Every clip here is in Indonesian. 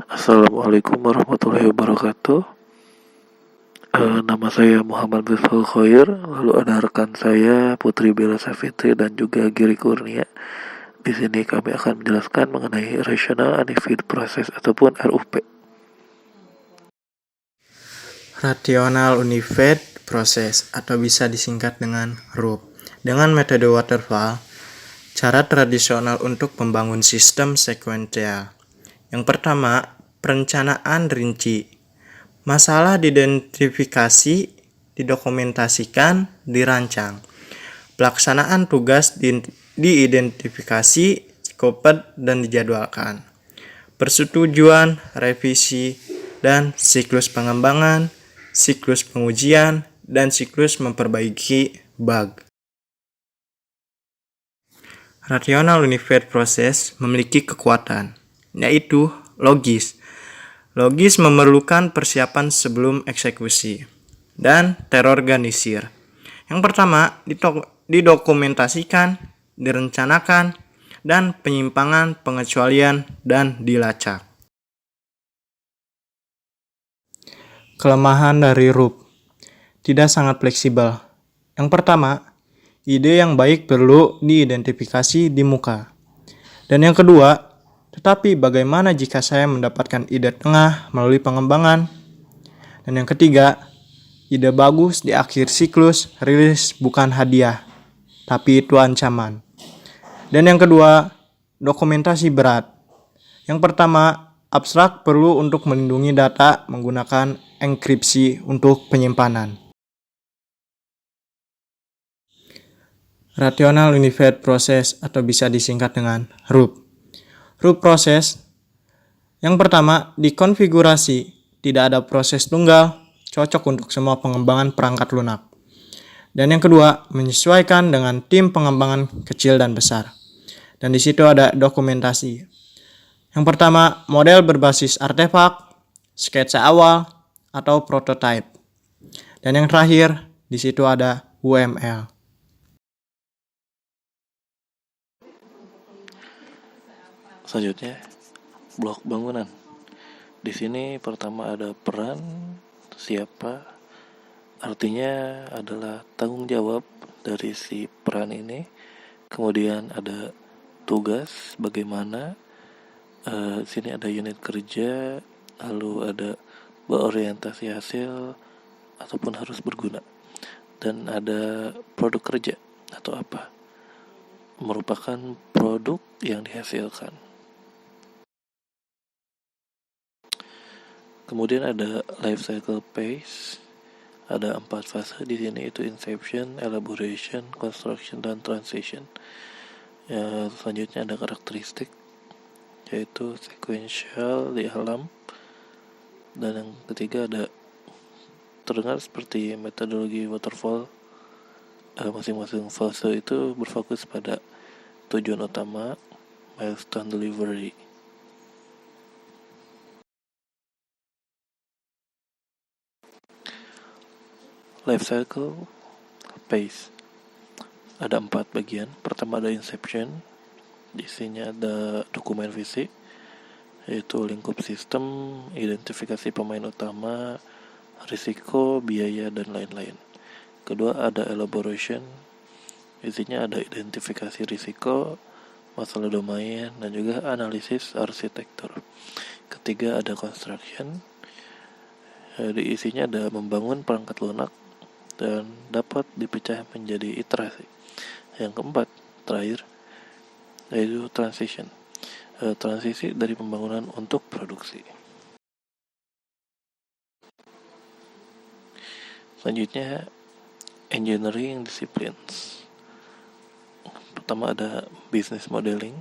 Assalamualaikum warahmatullahi wabarakatuh. Nama saya Muhammad Rizal Khoir. Lalu ada rekan saya Putri Bella Safitri dan juga Giri Kurnia. Di sini kami akan menjelaskan mengenai Rational Unified Process ataupun RUP. Rational Unified Process atau bisa disingkat dengan RUP. Dengan metode waterfall, cara tradisional untuk membangun sistem sekuensial. Yang pertama, perencanaan rinci. Masalah diidentifikasi, didokumentasikan, dirancang. Pelaksanaan tugas diidentifikasi, scoped, dan dijadwalkan. Persetujuan, revisi, dan siklus pengembangan, siklus pengujian, dan siklus memperbaiki bug. Rational Unified Process memiliki kekuatan, yaitu logis. Logis memerlukan persiapan sebelum eksekusi dan terorganisir. Yang pertama, didokumentasikan, direncanakan, dan penyimpangan, pengecualian, dan dilacak. Kelemahan dari RUP tidak sangat fleksibel. Yang pertama, ide yang baik perlu diidentifikasi di muka. Dan yang kedua, tetapi bagaimana jika saya mendapatkan ide tengah melalui pengembangan? Dan yang ketiga, ide bagus di akhir siklus rilis bukan hadiah, tapi itu ancaman. Dan yang kedua, dokumentasi berat. Yang pertama, abstrak perlu untuk melindungi data menggunakan enkripsi untuk penyimpanan. Rational Unified Process atau bisa disingkat dengan RUP. RUP proses. Yang pertama, dikonfigurasi. Tidak ada proses tunggal, cocok untuk semua pengembangan perangkat lunak. Dan yang kedua, menyesuaikan dengan tim pengembangan kecil dan besar. Dan di situ ada dokumentasi. Yang pertama, model berbasis artefak, sketsa awal, atau prototype. Dan yang terakhir, di situ ada UML. Selanjutnya, blok bangunan. Di sini pertama ada peran, siapa, artinya adalah tanggung jawab dari si peran ini. Kemudian ada tugas, bagaimana. Sini ada unit kerja, lalu ada berorientasi hasil ataupun harus berguna. Dan ada produk kerja atau apa, merupakan produk yang dihasilkan. Kemudian ada life cycle phase, ada 4 fase di sini, itu inception, elaboration, construction, dan transition. Selanjutnya ada karakteristik, yaitu sequential di alam. Dan yang ketiga ada terdengar seperti metodologi waterfall. Masing-masing fase itu berfokus pada tujuan utama, milestone delivery. Life cycle phase ada 4 bagian. Pertama ada inception, di sini ada dokumen visi, yaitu lingkup sistem, identifikasi pemain utama, risiko, biaya, dan lain-lain. Kedua ada elaboration, isinya ada identifikasi risiko, masalah domain, dan juga analisis arsitektur. Ketiga ada construction, di isinya ada membangun perangkat lunak dan dapat dipecah menjadi iterasi. Yang keempat, terakhir, yaitu transition, transisi dari pembangunan untuk produksi. Selanjutnya, engineering disciplines. Pertama ada business modeling,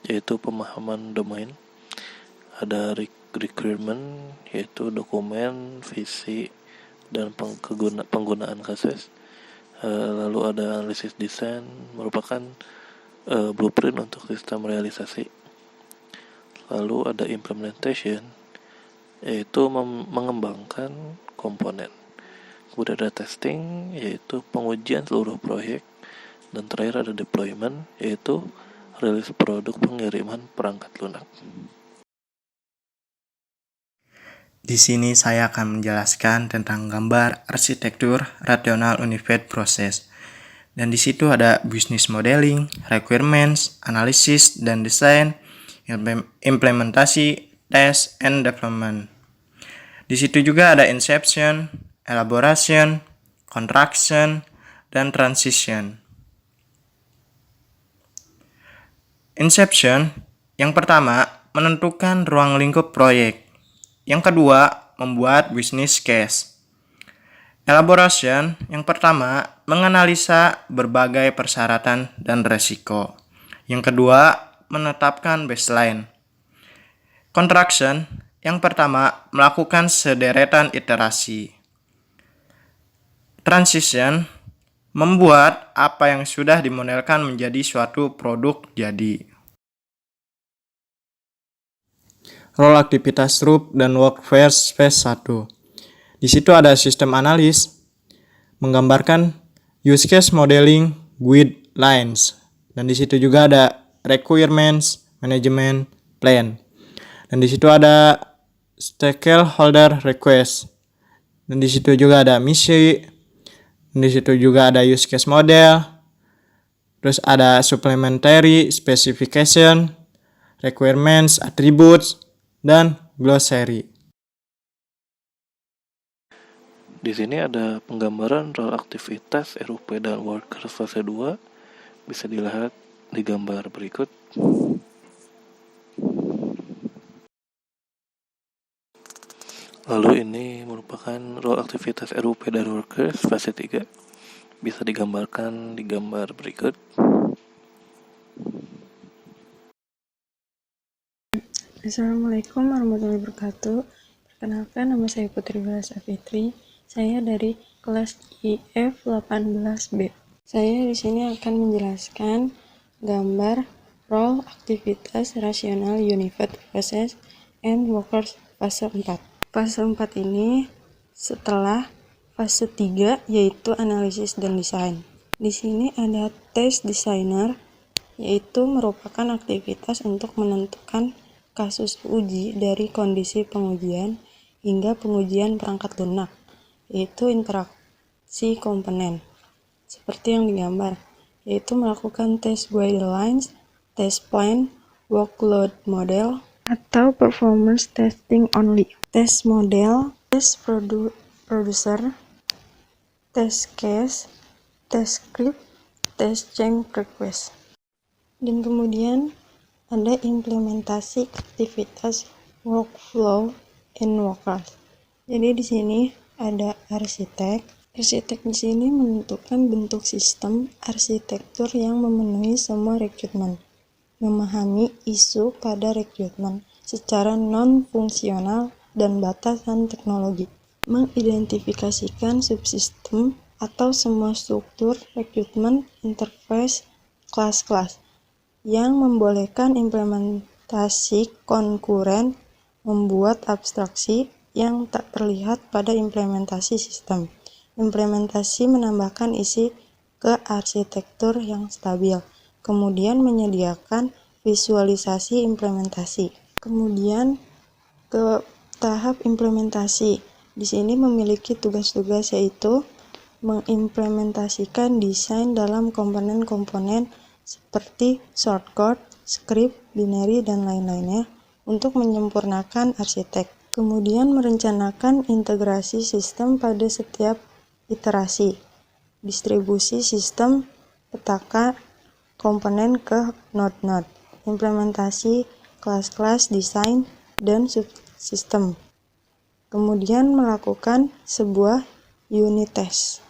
yaitu pemahaman domain. Ada requirement, yaitu dokumen, visi, dan penggunaan kasus. Lalu ada analisis desain, merupakan blueprint untuk sistem realisasi. Lalu ada implementation, yaitu mengembangkan komponen. Kemudian ada testing, yaitu pengujian seluruh proyek. Dan terakhir ada deployment, yaitu rilis produk pengiriman perangkat lunak. Di sini saya akan menjelaskan tentang gambar arsitektur rasional unified process. Dan di situ ada business modeling, requirements, analysis dan design, implementasi, test, and development. Di situ juga ada inception, elaboration, contraction, dan transition. Inception, yang pertama, menentukan ruang lingkup proyek. Yang kedua, membuat business case. Elaboration, yang pertama, menganalisa berbagai persyaratan dan resiko. Yang kedua, menetapkan baseline. Contraction, yang pertama, melakukan sederetan iterasi. Transition, membuat apa yang sudah dimodelkan menjadi suatu produk jadi. Role aktivitas RUP dan workflows phase 1. Di situ ada sistem analis, menggambarkan use case modeling with lines. Dan di situ juga ada requirements, management, plan. Dan di situ ada stakeholder request. Dan di situ juga ada misi. Dan di situ juga ada use case model. Terus ada supplementary specification, requirements, attributes, dan glossary. Di sini ada penggambaran role aktivitas RUP dan workers fase 2. Bisa dilihat di gambar berikut. Lalu ini merupakan role aktivitas RUP dan workers fase 3. Bisa digambarkan di gambar berikut. Assalamualaikum warahmatullahi wabarakatuh. Perkenalkan, nama saya Putri Balasa Fitri. Saya dari kelas IF 18B. Saya di sini akan menjelaskan gambar role aktivitas rasional unified process and workers fase 4. Fase 4 ini setelah fase 3 yaitu analisis dan desain. Di sini ada test designer, yaitu merupakan aktivitas untuk menentukan kasus uji dari kondisi pengujian hingga pengujian perangkat lunak, yaitu interaksi komponen. Seperti yang digambar, yaitu melakukan test guidelines, test plan, workload model, atau performance testing only. Test model, test producer, test case, test script, test change request. Dan kemudian ada implementasi aktivitas workflow and workers. Jadi di sini ada arsitek. Arsitek di sini menentukan bentuk sistem arsitektur yang memenuhi semua rekrutmen, memahami isu pada rekrutmen secara non-fungsional dan batasan teknologi, mengidentifikasikan subsistem atau semua struktur rekrutmen interface kelas-kelas yang membolehkan implementasi konkuren, membuat abstraksi yang tak terlihat pada implementasi sistem. Implementasi menambahkan isi ke arsitektur yang stabil, kemudian menyediakan visualisasi implementasi. Kemudian ke tahap implementasi. Di sini memiliki tugas-tugas yaitu mengimplementasikan desain dalam komponen-komponen seperti shortcode, script, binary, dan lain-lainnya untuk menyempurnakan arsitek. Kemudian merencanakan integrasi sistem pada setiap iterasi, distribusi sistem, petaka komponen ke node-node, implementasi kelas-kelas desain dan subsistem. Kemudian melakukan sebuah unit test.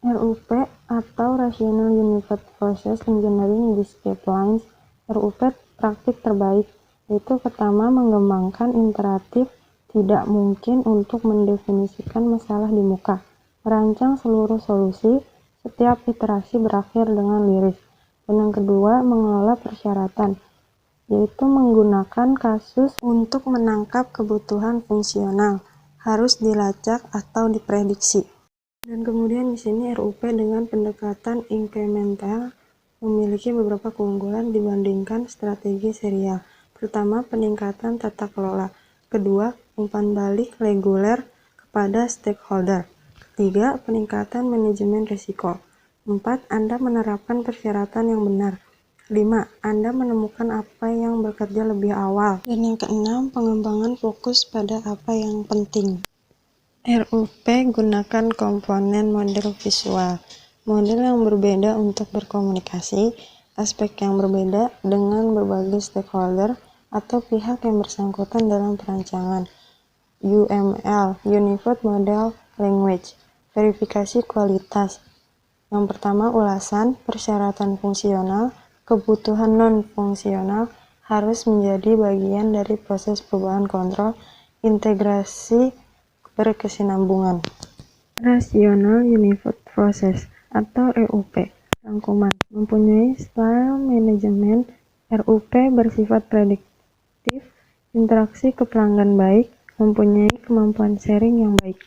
RUP atau Rational Unified Process Engineering Disciplines. RUP praktik terbaik, yaitu pertama mengembangkan iteratif, tidak mungkin untuk mendefinisikan masalah di muka, merancang seluruh solusi, setiap iterasi berakhir dengan liris. Dan yang kedua, mengelola persyaratan, yaitu menggunakan kasus untuk menangkap kebutuhan fungsional, harus dilacak atau diprediksi. Dan kemudian di sini RUP dengan pendekatan inkremental memiliki beberapa keunggulan dibandingkan strategi serial. Pertama, peningkatan tata kelola. Kedua, umpan balik reguler kepada stakeholder. Ketiga, peningkatan manajemen risiko. 4. Anda menerapkan persyaratan yang benar. 5. Anda menemukan apa yang bekerja lebih awal. Dan yang keenam, pengembangan fokus pada apa yang penting. RUP gunakan komponen model visual. Model yang berbeda untuk berkomunikasi, aspek yang berbeda dengan berbagai stakeholder atau pihak yang bersangkutan dalam perancangan. UML, Unified Model Language. Verifikasi kualitas. Yang pertama, ulasan, persyaratan fungsional, kebutuhan non-fungsional harus menjadi bagian dari proses perubahan kontrol, integrasi berkesinambungan. Rational Unified Process atau RUP. Rangkuman, mempunyai style manajemen. RUP bersifat prediktif, interaksi ke pelanggan baik, mempunyai kemampuan sharing yang baik.